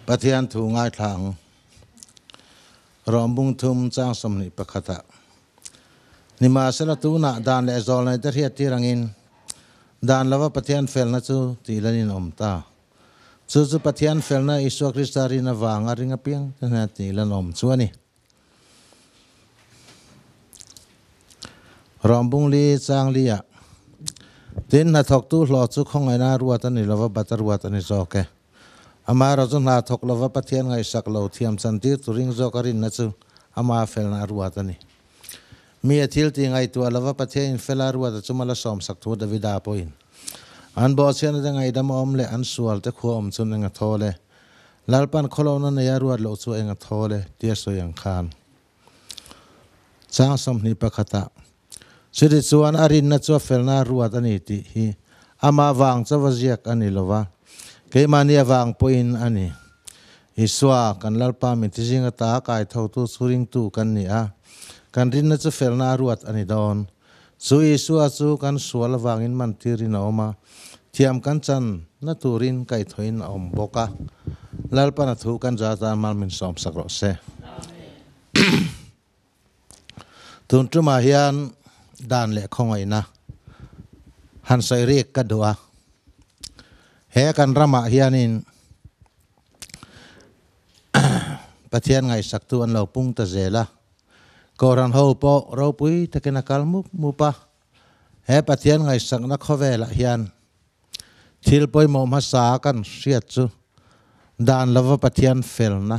Pathian thu ngai thang rombung thum chang somni pakhata nima sela tu na dan le zol nai tar hiat tirangin dan lawa pathian fel na chu tilanin omta chu pathian fel na Isu Kristari na wanga ringa piang na tilan om chuani rombung li chang lia tin na thok tu hlo chu khongai na ruat ani lawa batar ruat ani zoke ama ra chu na thok lawa pathian ngai sak lo thiam chan tir turing zokarin na chu ama fel na ruat ani mi athil ti ngai tu lawa pathian fela ruat chu mala som sak thu davida poin an bo chen da ngai dam om le an sual te khu om chun nga thole lalpan kholona na ya ruat lo chu enga thole tia so yang khan chang som ni pakhata siri chuan arin na chu felna ruat ani ti hi ama wang chawaziak ani lova keimania wang poin ani iswa kan lalpa mi tijinga ta kai tho tu suring tu kan ni a kan rin na chu felna ruat ani don chu iswa chu kan sual wangin man tirin oma thiam kan chan na turin kai thoin om boka lalpa na thu kan ja ta mal min som sakro se tun tu ma hian dan le khongai na han sai rek ka doa he kan rama hianin pathian ngai sak tu an lo pung ta zela koran ho po ro pui takena kalmu mupa he pathian ngai sak na khowela hian thil poi mo ma sa kan riat chu dan lova pathian fel na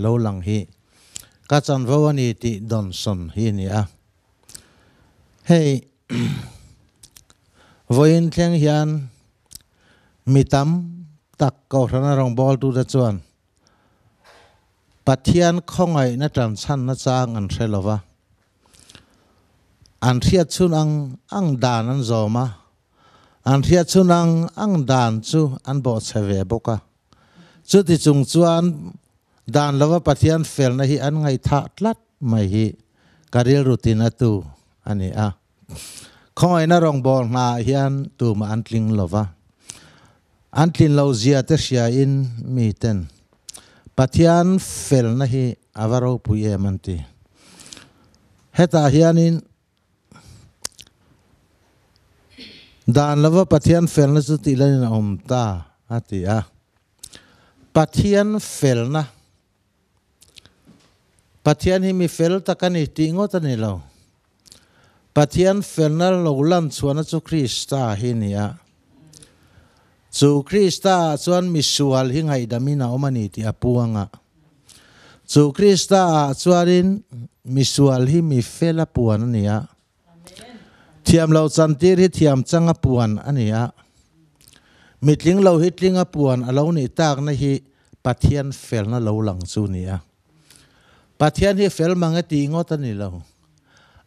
lo lang hi ka chan vawani ti don son hi ni a hey voin thleng hian mitam tak ko rana rong bol tu da chuan pathian khongai na tran chan na chang an threlova an thiat chun ang dan an zoma an thiat chun ang dan chu an bo cheve boka chu ti chung chuan dan lova pathian fel na hi an ngai tha tlat mai hi karil rutina tu ani a khoi na rong bol na hian tu ma an tling lova an tlin lo zia te sia in mi ten pathian fel na hi avaro puye manti heta hianin dan lova pathian fel na chu ti lan om ta ati a pathian fel na pathian hi mi fel takani ti ngot ani lo pathian felna lo lan chuan chu Krista hi nia chu Krista chuan misual hi ngai damina omani ti apuanga chu Krista chuarin misual hi mi fela puan ania thiam lo chantir hi thiam changa puan ania mitling lo hitlinga puan alo ni tak na hi pathian felna lo lang chu nia pathian hi fel manga ti ngot ani lo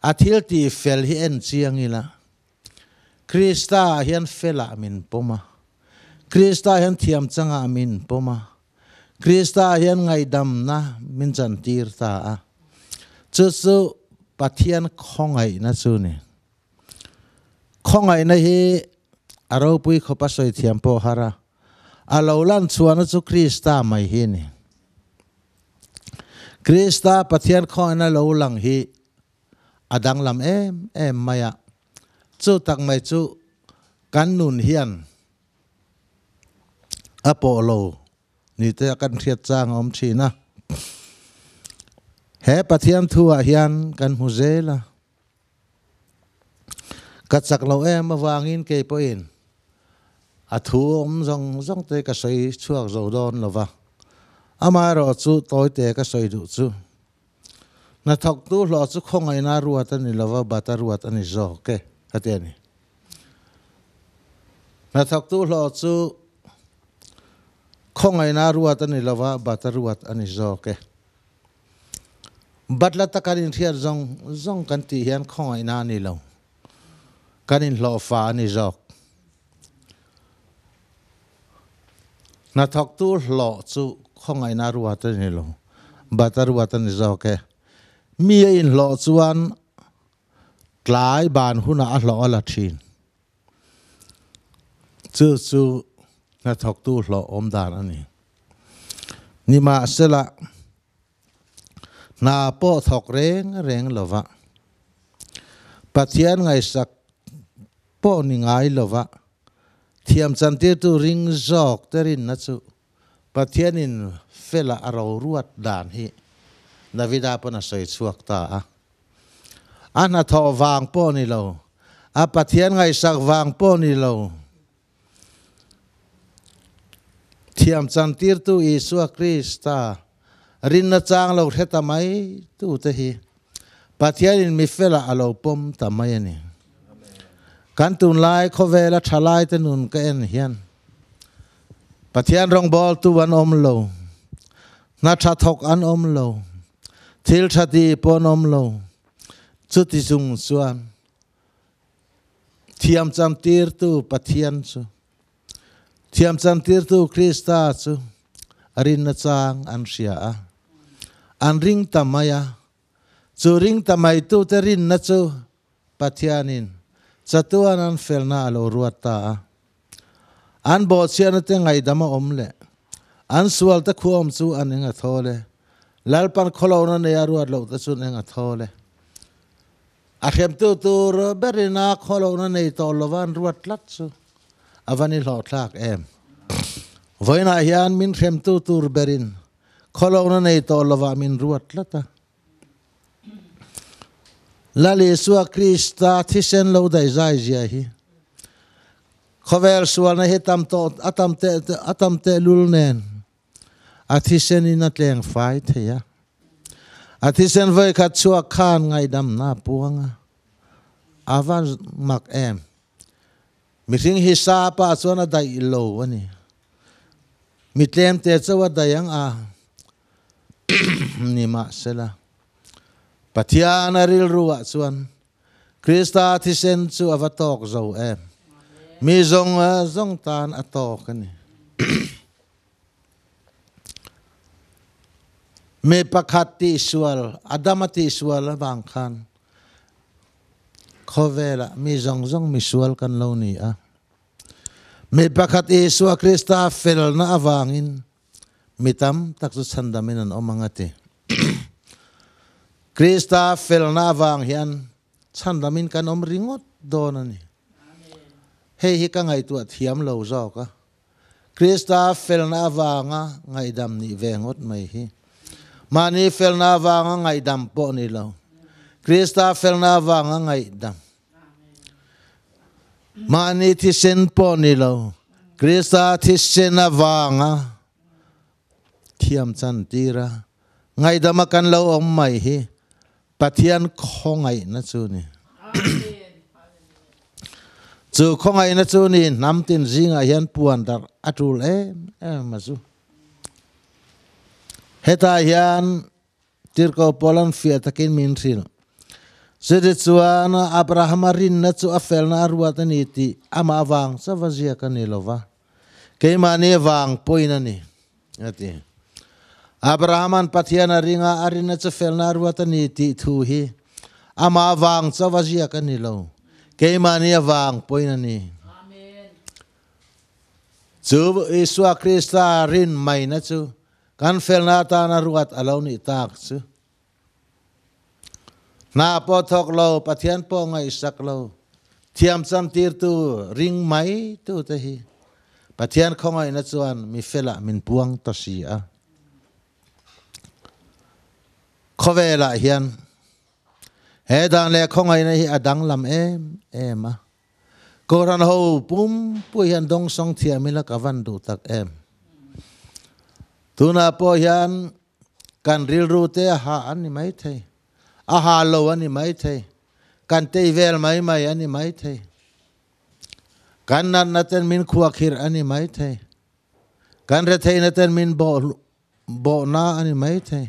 athil ti fel hi en chiang ila Krista hian fela min poma Krista hian thiam changa min poma Krista hian ngai dam na min chan tir ta a chu pathian khongai na chu ni khongai na hi aro pui khopa soi thiam po hara alolan chuan chu Krista mai hi ni Krista pathian khoi na lo lang hi adang lam em maya chu tak mai chu kan nun hian apolo ni te kan thiat chang om thina he pathian thua hian kan huzela ka chak lo em awangin ke poin athu om zong te ka soi chuak zo don lova amaro chu toy te ka soi du chu na thok tu lo chu khongai na ruat ani lova bata ruat ani zo ke ateni na thok tu lo chu khongai na ruat ani lova bata ruat ani zo ke batla takarin thiar zong kan ti hian khongai na ni lo kanin lo fa ani zo na thok tu lo chu khongai na ruat ani lo bata ruat ani zo ke mi in lo chuan tlai ban huna a lo ala thin chu na thok tu lo om dan ani ni ma sela na po thok reng lova pathian ngai sak po ni ngai lova thiam chan tir tu ring jok terin na chu pathian in fela aro ruat dan hi navida pana soi chuak ta a ana tho wang po ni lo a pathian ngai sak wang po ni lo thiam chan tir tu Isua Krista rin na chang lo theta mai tu te hi pathian in mi fela alo pom ta mai ani kan tun lai khovela thalai te nun ka en hian pathian rong bol tu an om lo na tha thok an om lo thil thati pon om lo chu ti sung chuan thiam cham tir tu pathian chu thiam cham tir tu Krista chu arin na chang an ria a an ring tamaya chu ring tamai tu te rin na chu pathianin chatuan an felna alo ruata an bo chian te ngai dama omle an sual ta khuom chu an enga thole lalpan kholona ne aruat lo ta chu enga thole a khem tu tur berina kholona nei to lowan ruat lat chu avani lo thak em voina hian min khem tu tur berin kholona nei to lova min ruat lata lali Isua Krista thisen lo dai zai zia hi khovel sual na hitam to atam te lul nen athisen in atleng fai theya athisen voi khat chuak khan ngai dam na puanga avan mak em mi ring hi sa pa chona dai lo ani mi tlem te chawa dayang a ni ma sela pathian aril ruwa chuan Krista thisen chu avatok zo em mi zong tan atok ani me pakhati sual adamati sual bang khan khovela mi zong mi sual kan lo ni a me pakhat Isua Krista fel na awangin mitam taksu chandamin an omangate Krista fel na awang hian chandamin kan om ringot donani hei hi ka ngai tu thiam lo zo ka Krista fel na awanga ngai dam ni vengot mai hi mani fel na awanga ngai dam po ni lo Krista fel na awanga ngai dam mani thisen po ni lo Krista thisen awanga thiam chan tira ngai dama kan lo om mai hi pathian khongai na chu ni chu khongai na chu ni nam tin zinga hian puan dar atul ma chu heta hian tirko polan fia takin min thil sede chuan Abraham rin na chu afel na ruat ani ti ama wang savazia kanilova keimani wang poina ni ati Abrahaman pathian ringa arina chu fel na ruat ani ti thu hi ama wang savazia kanilo keimani wang poina ni amen chu Isua Krista rin mai na chu kan fel na ta na ruat alo ni tak chu na po thok lo pathian po ngai sak lo thiam cham tir tu ring mai tu te hi pathian khongai na chuan mi fela min puang to si a khovela hian he dan le khongai na hi adang lam em a koran ho pum pu hian dong song thiamila kavan du tak em tuna po hian kan ril ru te ha an ni mai thei aha lo ani mai thei kan te vel mai ani mai thei kan nan naten min khuak hir ani mai thei kan re thei naten min bo na ani mai thei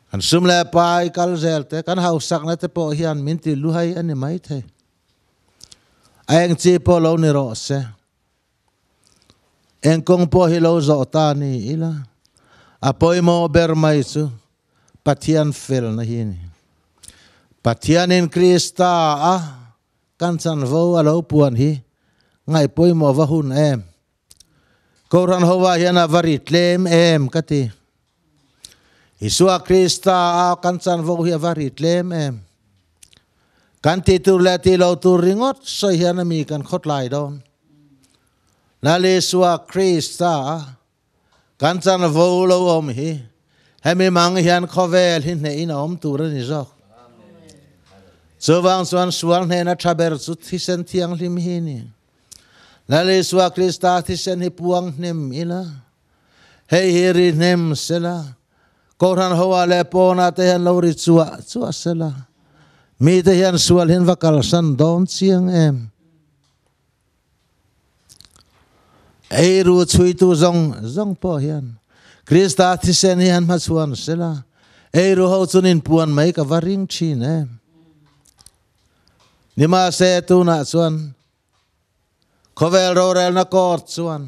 kan sum le pai kal zel te kan hau sak na te po hian min ti lu hai ani mai thei aeng chi po lo ni ro se eng kong po hi lo zo ta ni ila apoi mo ber mai chu pathian fel na hi ni pathian in Krista a kan chan vo alo puan hi ngai poi mo va hun em câu ran hoa hiền à varit lem em cái gì Isua Krista kan chan vô hi varit lem em kan ti tu le ti lo tu ringot so hiền mi kan khot lai don la le Isua Krista kan chan vô lo om hi hemi mang hiền khovel hin ne in om tu ran zo Sewang suan suan he na traber su thisen thiang lim hi ni la le Isua Krista thisen hi puang nem ila hei hiri nem sela Koran hoa le pona te han lori chua sela mi te han sual hin vakal san don chiang em ei ru chui tu zong po hian Krista thisen hian ma chuan sela ei ru ho chunin puan mai ka varing thin em nima se tu na chuan khovel ro rel na kot chuan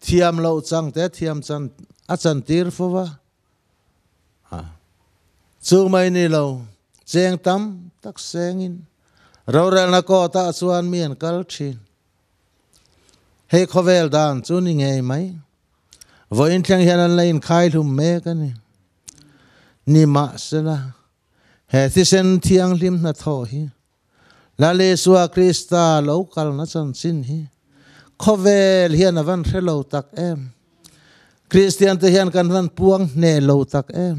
thiam lo chang te thiam chan a chan tir fowa chu mai ni lo cheng tam tak sengin ro rel na ko ta chuan mian kal thin hei khovel dan chu ni ngei mai voin thang hian an lein khai lum me ka ni ma sela he thi sen thiang lim na tho hi la le Isua Krista lo kal na chan sin hi khovel hian avan relo tak em Christian te hian kan van puang ne lo tak em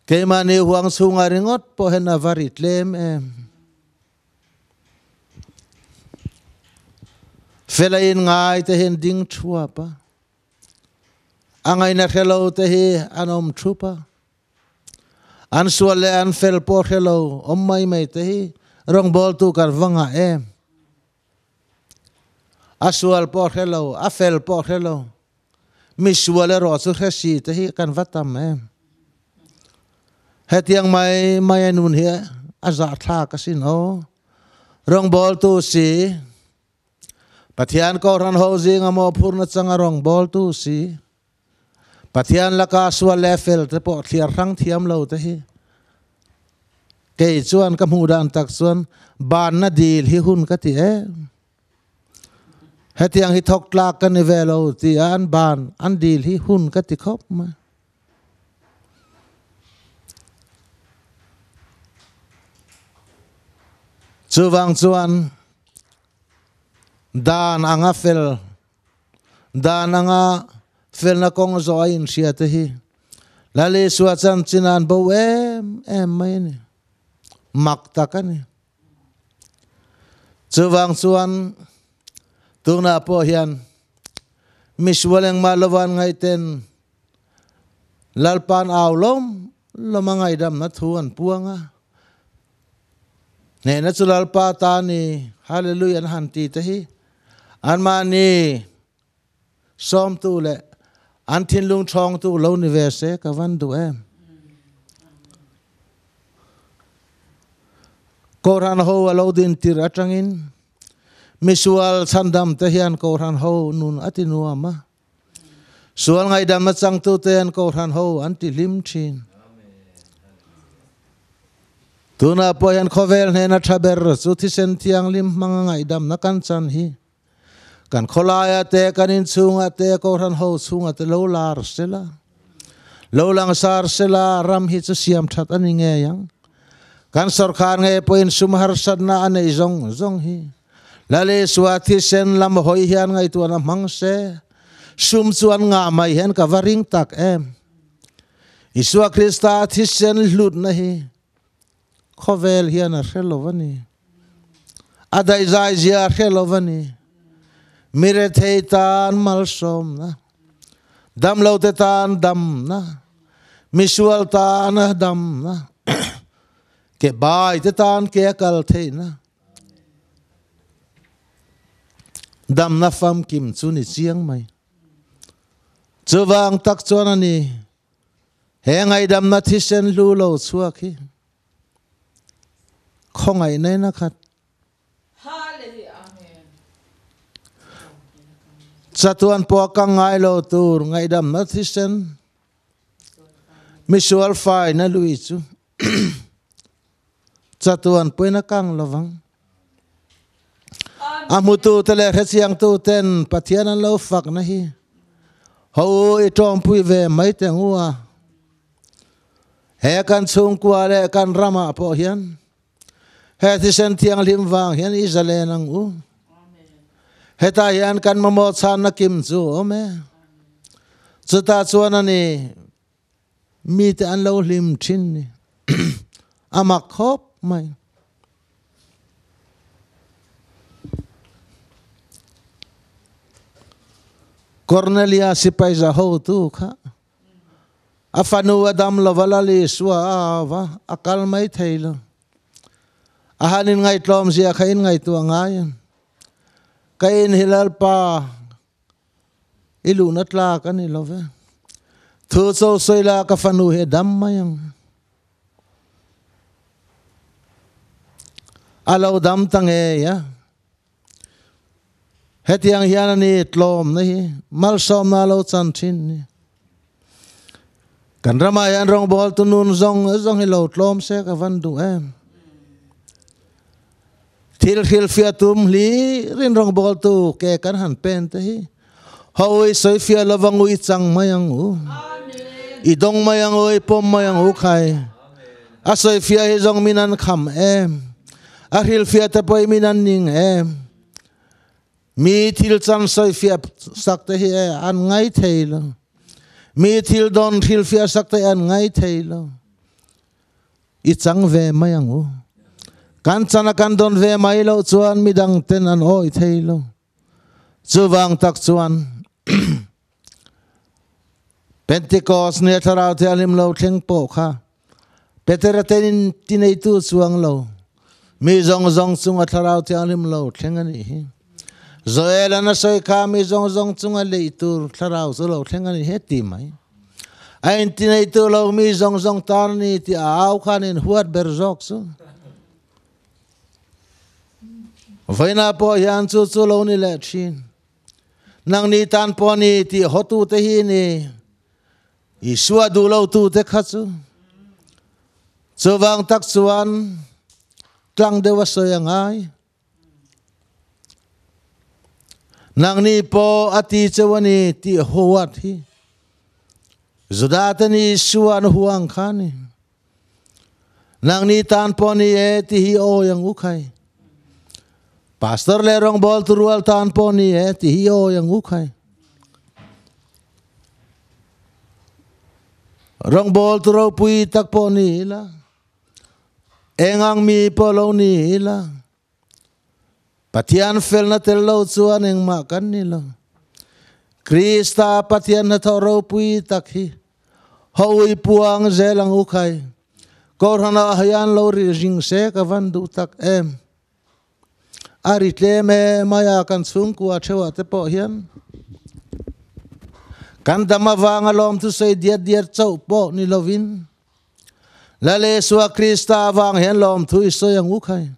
keima ni huang sunga ringot po hen avarit lem em felain ngai te hen ding thua pa angai na relo te hi anom thupa an sual le an fel po relo om mai te hi rong bol tu kar wanga em Asual po hello, afel po hello. Misual ero su hesi te hi kan vatam em. Hetiang mai anun hi azat tha kasin o. Rong bol tu si. Pathian ko ran ho jing amo phurna changa rong bol tu si. Pathian laka sual level te po thiar rang thiam lo te hi. Kei chuan ka mudan tak chuan ban na dil hi hun ka ti em. Hetiang hi thok tlak kan ni velo ti an ban an dil hi hun ka ti khop ma chuwang chuan dan anga fel na kong zo in sia te hi la le suwa chan chinan bo em mai ni mak ta ka ni chuwang chuan tuna po hian miswaleng malawan ngai ten lalpan awlom lomangai dam na thuan puanga ne na chulalpa ta ni hallelujah han ti te hi an ma ni som tu le an thin lung thong tu lo ni ve se ka van du em koran ho lo din tir atangin Misual sandam te hian ko ran ho nun atinua ma sual ngai dam na chang tu te an ko ran ho an ti lim thin tuna po hian khovel ne na thaber chu thi sen thiang lim manga ngai dam na kan chan hi kan kholaya te kan in chunga te ko ran ho chunga te lo lar sela lo lang sar sela ram hi chu siam that ani nge yang kan sarkar nge po in sumhar sadna ane zong hi Lale suati sen lam hoi hian ngai tuana mangse sum chuan nga mai hen ka varing tak em Isua Krista thi sen lut na hi khovel hian a relovani adai zai zia relovani mire theitan mal som na dam lo te tan dam na misual tan dam na ke bai te tan ke kal thei na dam na fam kim chu ni chiang mai chuwang tak chuan ani he ngai dam na thi sen lu lo chuak hi khongai nei na khat hallelujah amen chatuan po ka ngai lo tur ngai dam na thi sen misual fai na lui chu chatuan po na kang lawang amutu tele resiang tu ten pathian an lo fak na hi ho I tom pui ve mai te ngua he kan chung kwa le kan rama po hian he thi sen thiang lim wang hian Israel ang u he ta hian kan mamo chan na kim chu ome chuta chuan ani mi te an lo lim thin ni amak khop mai Cornelia sipai za ho tu kha afanu adam lavalali swa ava akal mai thailo ahanin ngai tlom zia khain ngai tu ngai kain hilal pa ilu natla kan ilove thu so soila ka fanu he dam mayang alo dam tange ya hetiang hian ani tlom nahi mal som na lo chan thin ni kan rama yan rong bol tu nun zong hilo tlom se ka van du em thil fiatum li rin rong bol tu ke kan han pen te hi hoi soi fia lawang ui chang mayang u idong mayang oi pom mayang u khai a soi fia hi zong minan kham em a hil fia te poi minan ning em mi thil chan soi fia sak te hi an ngai theilo mi thil don thil fia sak te an ngai theilo I chang ve mayang u kan chana kan don ve mai lo chuan midang ten an oi theilo chuwang tak chuan Pentecost ne tharau the alim lo thleng po kha Peter tenin tinei tu chuang lo mi zong chunga tharau the alim lo thleng ani hi Zoel ana soi kha mi zong chunga leitur tharau zo lo thleng ani he ti mai ain tinei tu lo mi zong tar ni ti au khanin huat berzok su Vaina po yan chu lo ni le thin nang ni tan po ni ti hotu te hi ni Isua du lo tu te khatsu chuwang tak chuan tlang dewa soyangai nang ni po ati chawani ti huat hi zudatani suan huang khani nang ni tan po ni e ti hi o yang ukhai Pastor le rong bol turual tan po ni e ti hi o yang ukhai Rong bol turo pui tak po ni la engang mi po lo ni la Patian fel na tel lo chuan eng ma kan ni lo Krista patian na thoro pui tak hi hoi puang zelang ukhai kor hana hayan lo ri jing se ka van du tak em ari tle me maya kan chung ku a thewa te po hian kan dama wanga lom tu sei diat chau po ni lovin lale suwa Krista wang hen lom tu so yang ukhai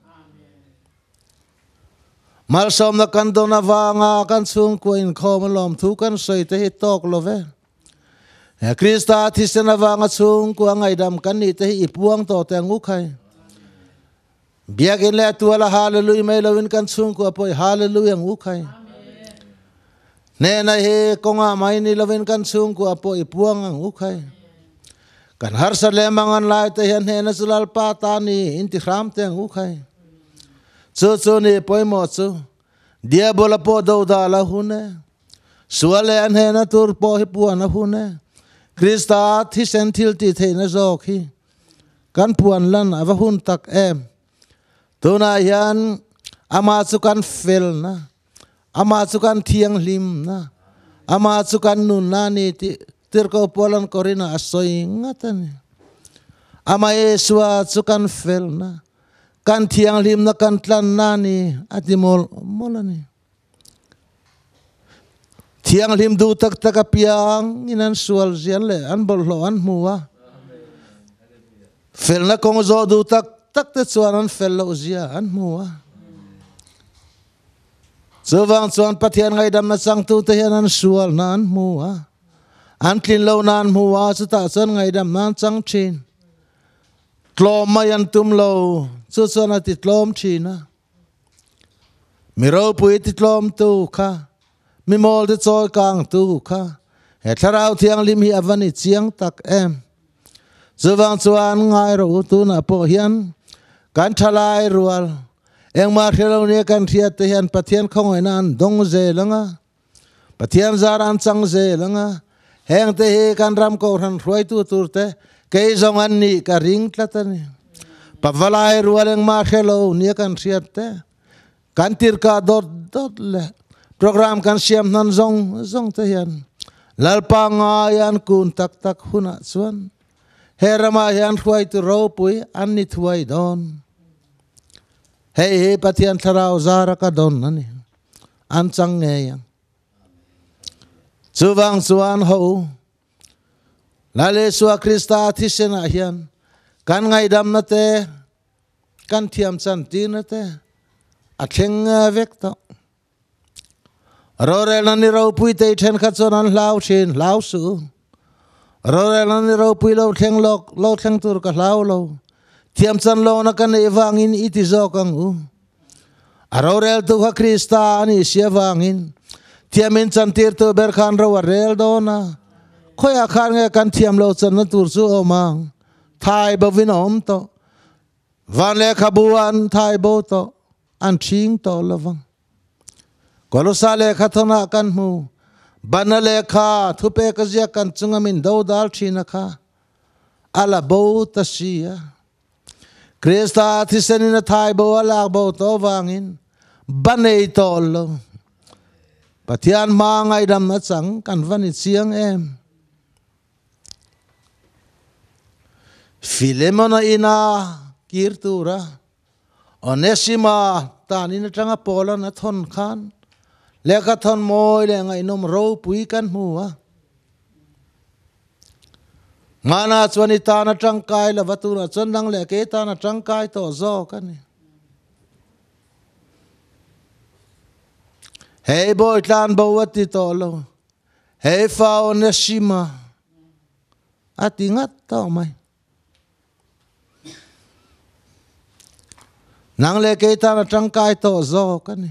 mal som na kan dona wanga kan chung ko in khom lom tu kan sei te hi tok love Krista thi sena wanga chung ko ngai dam kan ni te hi puang to te ukhai biagin le tu ala hallelujah mai lovin kan chung ko poi hallelujah ukhai Nena he konga mai ni lovin kan chung ko apo ipuang ang ukhai kan har sa lemangan lai te hian he na sulal pa ta ni inti khram te ang ukhai chu ni poi mo chu dia bola po do da la hune suale an he na tur po hi puan na hune Krista thi senthil ti the na zo khi kan puan lan ava hun tak em tuna hian ama chu kan fel na ama chukan thiang lim na ama chukan nun na ni tirko polan korina asoi ngatan ama eswa chukan fel na kan thiang lim na kan tlan na ni atimol molani thiang lim du tak piang inan sual zian le an bol lo an muwa fel na kong zo du tak te chuan an fel lo zia an muwa Chuwang chuan pathian ngai dam na chang tu te hian an sual nan muwa an tlin lo nan muwa chuta chuan ngai dam nan chang thin tlom mai an tum lo chu chuan ati tlom thina mi ro pui ti tlom tu kha mi mol ti choi kang tu kha he tharau thiang lim hi avani chiang tak em chuwang chuan ngai ro tu na po hian kan thalai rual engma thelo ne kan thia te hian pathian khongoi na an dong ze langa pathian zaran chang ze langa heng te he kan ram ko ran roi tu tur te ke zong an ni ka ring tlatani pavalai rual engma thelo ne kan thia te kan tir ka dot dot le program kan siam nan zong te hian lalpa nga yan kun tak tak huna chuan herama hian roi tu ro pui an ni thuai don hei pathian tharau zara ka don ani an chang nge yang chuwang chuan ho lale suwa krista thisena hian kan ngai dam na te kan thiam chan ti na te a thleng vek to rore nani ro pui te then kha chon an hlau thin hlau su rore nani ro pui lo thleng lok lo thleng tur ka hlau lo thiam chan lo na kan ewangin iti zo kang u arorel tu kha krista ani siawangin thiamin chan tir tu ber khan ro rel do na khoya khan nge kan thiam lo chan na tur chu omang thai bovin om to van le khabuan thai bo to an thing to lovang kolosa le khathona kan mu bana le kha thupe ka zia kan chungamin do dal thina kha ala bo ta sia krista thisenina thai bo ala bo to wangin banei to lo pathian ma ngai dam na chang kan vani chiang em Filemona ina kirtura onesima tanina tanga pola na thon khan leka thon moi le ngai nom ro pui kan huwa ngana chwani ta na tangkai la watura chondang le ke ta na tangkai to zo kan hey boy tlan bo wati to lo hey fa onesima atingat to mai nang le ke ta na tangkai to zo kan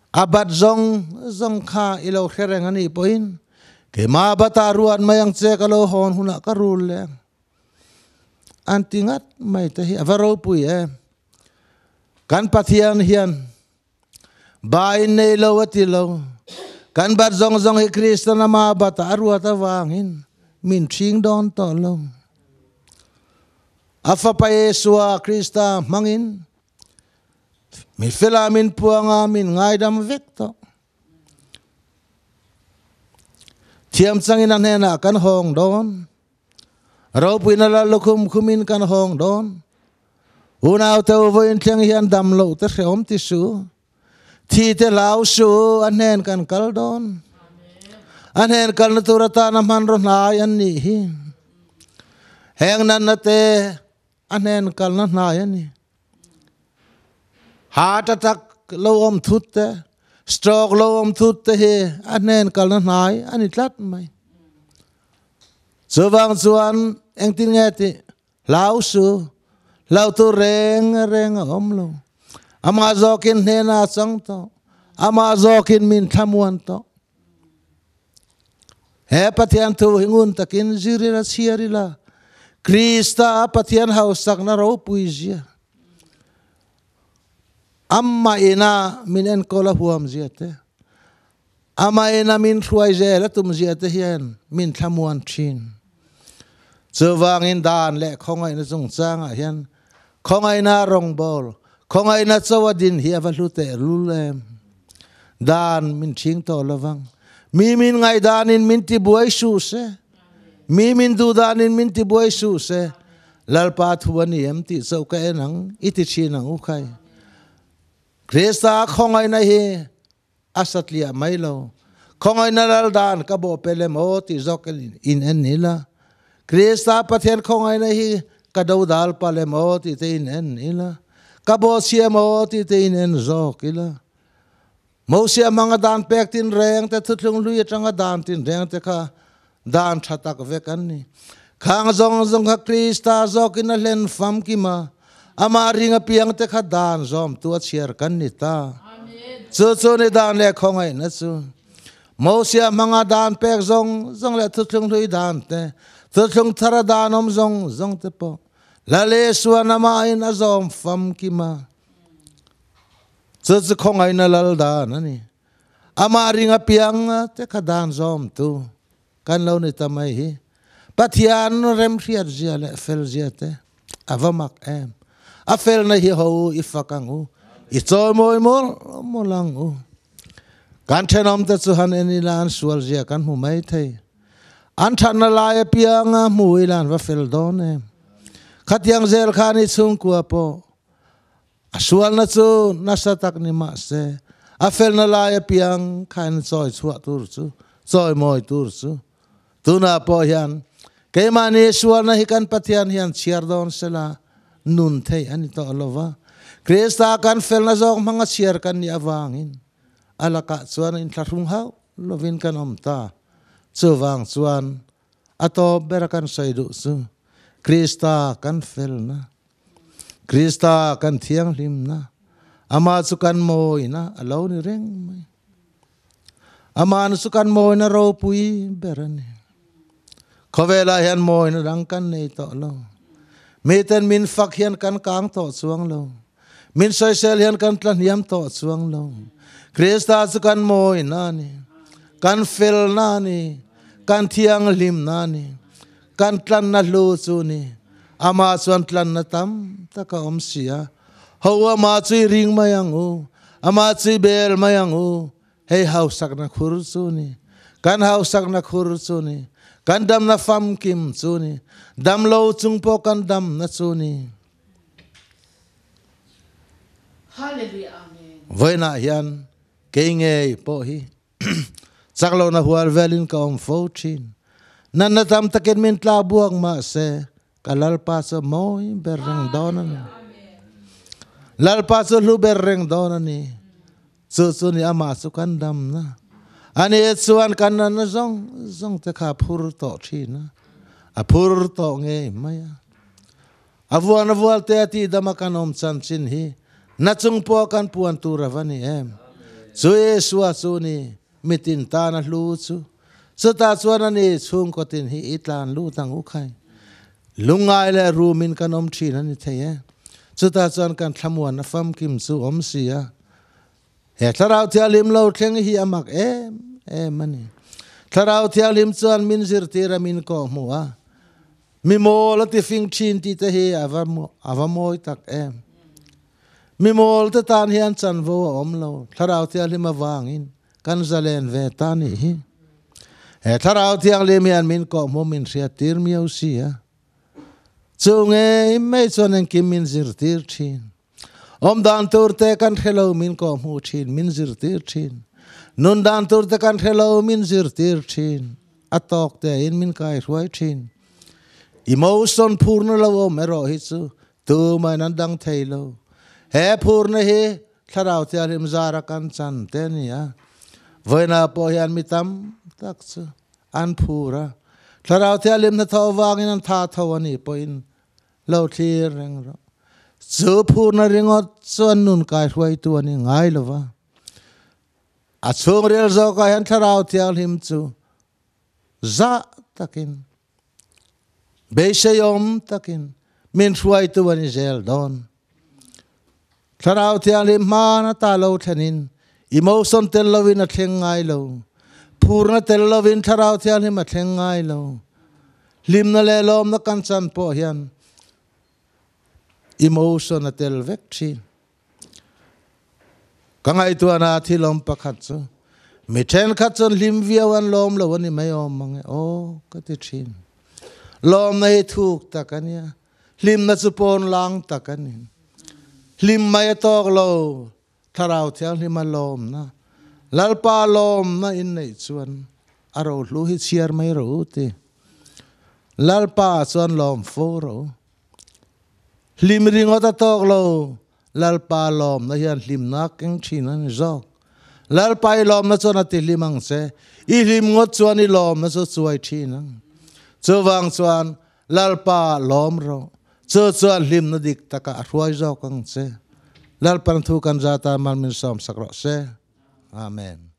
abat zong kha ilo khereng ani poin ke ma bata ruan mayang che kalo hon huna karul le antingat mai te hi avaro pui kan pathian hian bai nei lo ati lo kan bat zong hi krista na ma bata ruata wangin min thing don to lo afa pa yesua krista mangin mi filamin puanga min ngai dam vek to thiam changin an hena kan hong don ro puina la lukum khumin kan hong don unaw te voin thleng hian dam lo te hreom ti su thi te lau su an hen kan kal don an hen kal na turata na man ro nai an ni hi heng nan na te an hen kal na nai an ni heart attack lo om thut te stroke lo om thut te he anen kal na nai ani tlat mai chuwang chuan eng tin nge ti lau su lau tu reng om lo ama zokin hena chang to ama zokin min thamuan to he pathian thu hingun takin zirira siarila krista pathian haus sak na ro puizia amma ina minen kola huam ziate amma ina min thuai zela tum ziate hian min thamuan thin chuwangin dan le khongai na chung changa hian khongai na rong bol khongai na chawadin hi avalute lulem dan min thing to lawang mi min ngai danin min ti buai su se mi min du danin min ti buai su se lalpa thuani em ti so ka enang iti chinang u khai krista khongai na hi asatlia mailo khongai na lal dan ka bo pele mo ti zokel in en nila krista pathian khongai na hi ka do dal pale mo ti te in en nila ka bo sia mo ti te in en zokila mo sia manga dan pek tin reng te thutlung lui atanga dan tin reng te kha dan thatak ve kan ni khang zong kha krista zokina len fam ki ma ama ringa piang te kha dan zom tua chiar kan ni ta chu chu ni dan le khongai na chu mosia manga dan pek zong le thu thung thui dan te thu thung thara dan om zong te po la le suana ma in azom fam ki ma chu chu khongai na lal dan ani ama ringa piang te kha dan zom tu kan lo ni tamai hi pathian rem riat zia le fel zia te avamak em a fel na hi ho ifakang u I choi moi mo lang u kan thenom te chu han eni lan sual zia kan hu mai thei an than na lai pianga mui lan va fel don em khatiang zel khani chung kwa po asual na chu na sa tak ni ma se a fel na lai piang khan choi chua tur chu choi moi tur chu tu na po hian ke mani sual na hi kan pathian hian chiar don sela nun thei ani to lova Krista kan fel na zong mga chiar kan ni awangin alaka chuan in tharung hau lovin kan omta chuwang chuan ato berakan saidu chu Krista kan fel na Krista kan thiang lim na ama chu kan moi na alo ni reng mai ama nu chu kan moi na ro pui berani khovela hian moi na rang kan nei to lo meten min fak hian kan kang to chuang lo min soi sel hian kan tlan hiam to chuang lo Krista chu kan moi na ni kan fel na ni kan thiang lim na ni kan tlan na lu chu ni ama chuan tlan na tam taka om sia ho ama chui ring mayang u ama chui bel mayang u hei hau sak na khur chu ni kan hau sak na khur chu ni kan dam na fam kim chu ni dam lo chung po kan dam na chu ni Hallelujah, amen. Với na hian ke nge po hi chaklo na hual velin ka om fo chin nan na tam taken min tla buang ma se kalal pa so moi bereng donan lal pa so lu bereng donani chu ni ama su kan dam na ani chuan kan na zong te kha phur to thina a phur to nge maya avuan te ti dama kan om chan chin hi na chung po kan puan tu ravani em chu esua chu ni mitin ta na lu chu chu ta chuan ani chung ko tin hi itlan lu tang u khai lungai le rumin kan om thin ani thei chu ta chuan kan thlamuan na fam kim chu om sia he tharau thialim lo thleng hi amak em mani tharau thialim chuan min zir tira min ko muwa mi mo la ti fing chin ti te hi avamoi tak em mi mol te tan hian chan vo om lo tharau thialim awangin kan zalen ve ta ni hi he tharau thialim hian min ko mo min ria tir miau sia chunge mai chon en kim min zir tir thin om dan tur te kan hello min ko mu thin min zir tir thin nun dan tur te kan hello min zir tir thin atok te in min kai ruai thin emotion purna lo mero hi chu tu mai nan dang thei lo he purna hi tharau thialim zara kan chan te ni a voina po hian mitam tak chu an phura tharau thialim na tho wangin an tha thawani poin lo thlir reng ro chu phurna ringot chuan nun kai ruai tu ani ngai lova a chung rel zo ka hian tharau thialim chu za takin beishayom takin min ruai tu ani zel don tharau thialim ma na ta lo thanin emotion tel lovin a thleng ngai lo phurna tel lovin tharau thialim a thleng ngai lo lim na le lom na kan chan po hian emotion a tel vek thin kangai tu ana thilom pakhat chu mi then khat chon lim viawan lom lo ani mai om mangi o ka ti thin lom nei thuk takania lim na chu pon lang takani lim mai tok lo tharau thialim a lom na lalpa lom na in nei chuan aro lu hi chiar mai ro te lalpa chuan lom fo ro lim ringot a tok lo lalpa lom na hian lim na keng thin an zok lalpa I lom na chuan a ti limang se I lim ngot chuan I lom na chu chuai thin ang chuwang chuan lalpa lom ro cho lim na dik taka ruai zo kang che lal pan thu kan zata mal min som sakro se amen.